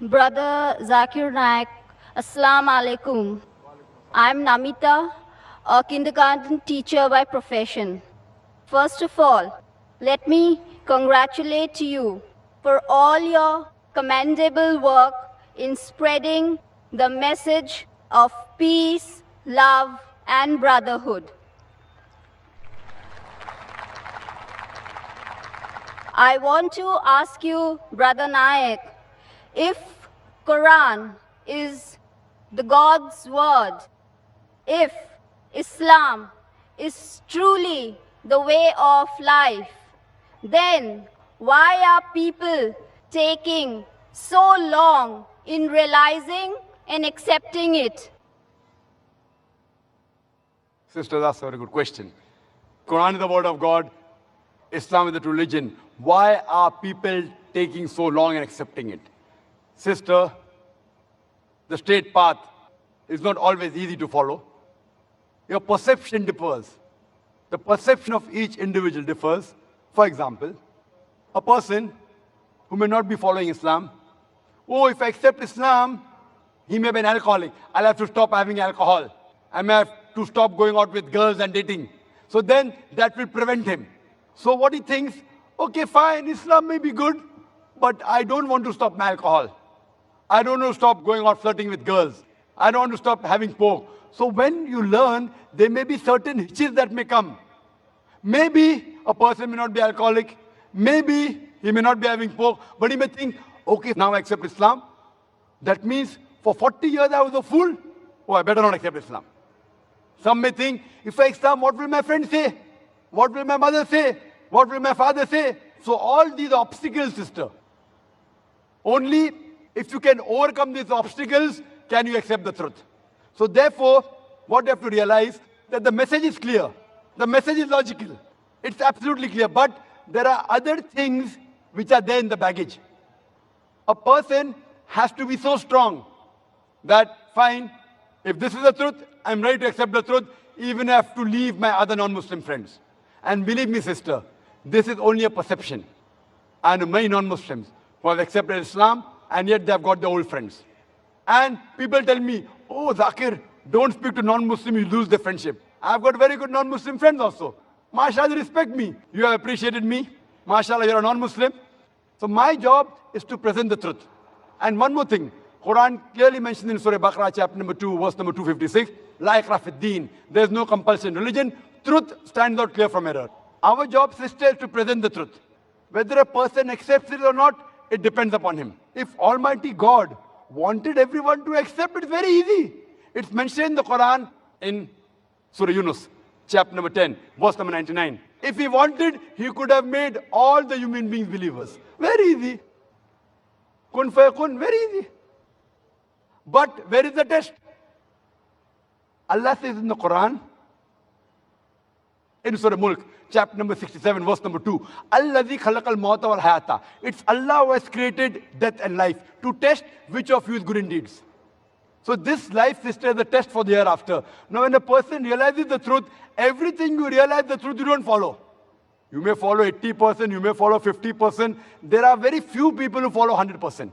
Brother Zakir Naik, Assalamu alaikum. I'm Namita, a kindergarten teacher by profession. First of all, let me congratulate you for all your commendable work in spreading the message of peace, love, and brotherhood. I want to ask you, Brother Naik, if Quran is the God's word, if Islam is truly the way of life, then why are people taking so long in realizing and accepting it? Sister, that's a very good question. Quran is the word of God. Islam is the religion. Why are people taking so long in accepting it? Sister, the straight path is not always easy to follow. Your perception differs. The perception of each individual differs. For example, a person who may not be following Islam, oh, if I accept Islam, he may be an alcoholic. I'll have to stop having alcohol. I may have to stop going out with girls and dating. So then that will prevent him. So what he thinks, okay, fine, Islam may be good, but I don't want to stop my alcohol. I don't want to stop going out flirting with girls. I don't want to stop having pork. So when you learn, there may be certain hitches that may come. Maybe a person may not be alcoholic. Maybe he may not be having pork, but he may think, okay, now I accept Islam. That means for 40 years I was a fool. Oh, I better not accept Islam. Some may think, if I accept Islam, what will my friends say? What will my mother say? What will my father say? So all these obstacles, sister, only if you can overcome these obstacles, can you accept the truth. So therefore, what you have to realize, that the message is clear. The message is logical. It's absolutely clear. But there are other things which are there in the baggage. A person has to be so strong that, fine, if this is the truth, I'm ready to accept the truth, even if I have to leave my other non-Muslim friends. And believe me, sister, this is only a perception. I know many non-Muslims who have accepted Islam, and yet they have got their old friends. And people tell me, oh, Zakir, don't speak to non-Muslim, you lose the friendship. I've got very good non-Muslim friends also. MashaAllah, they respect me. You have appreciated me. MashaAllah, you're a non-Muslim. So my job is to present the truth. And one more thing, Quran clearly mentioned in Surah Baqarah, chapter number 2, verse number 256, La ikrah fid deen. There is no compulsion in religion. Truth stands out clear from error. Our job, sister, is to present the truth. Whether a person accepts it or not, it depends upon him. If Almighty God wanted everyone to accept, it's very easy. It's mentioned in the Quran in Surah Yunus, chapter number 10, verse number 99. If he wanted, he could have made all the human beings believers. Very easy. Kun fayakun, very easy. But where is the test? Allah says in the Quran, in Surah Mulk, chapter number 67, verse number 2, Alladhi khalaqal mawta wal hayata. It's Allah who has created death and life to test which of you is good in deeds. So this life, sister, is the test for the hereafter. Now when a person realizes the truth, everything you realize the truth, you don't follow. You may follow 80%, you may follow 50%. There are very few people who follow 100%.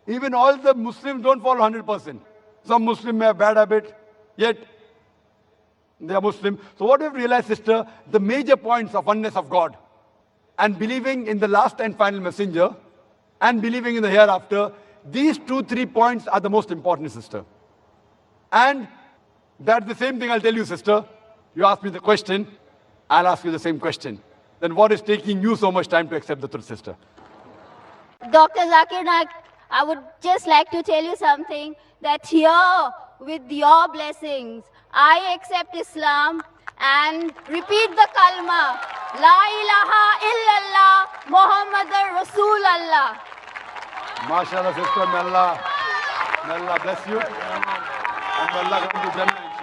Even all the Muslims don't follow 100%. Some Muslims may have bad habit, yet they are Muslim. So what we have realized, sister, the major points of oneness of God and believing in the last and final messenger and believing in the hereafter, these 2-3 points are the most important, sister. And that's the same thing I'll tell you, sister. You ask me the question, I'll ask you the same question. Then what is taking you so much time to accept the truth, sister? Dr. Zakir Naik, I would just like to tell you something, that here, with your blessings, I accept Islam and repeat the kalma, La ilaha illallah, Muhammadar Rasulallah. MashaAllah, sister, may Allah bless you. And may Allah come to Jannah.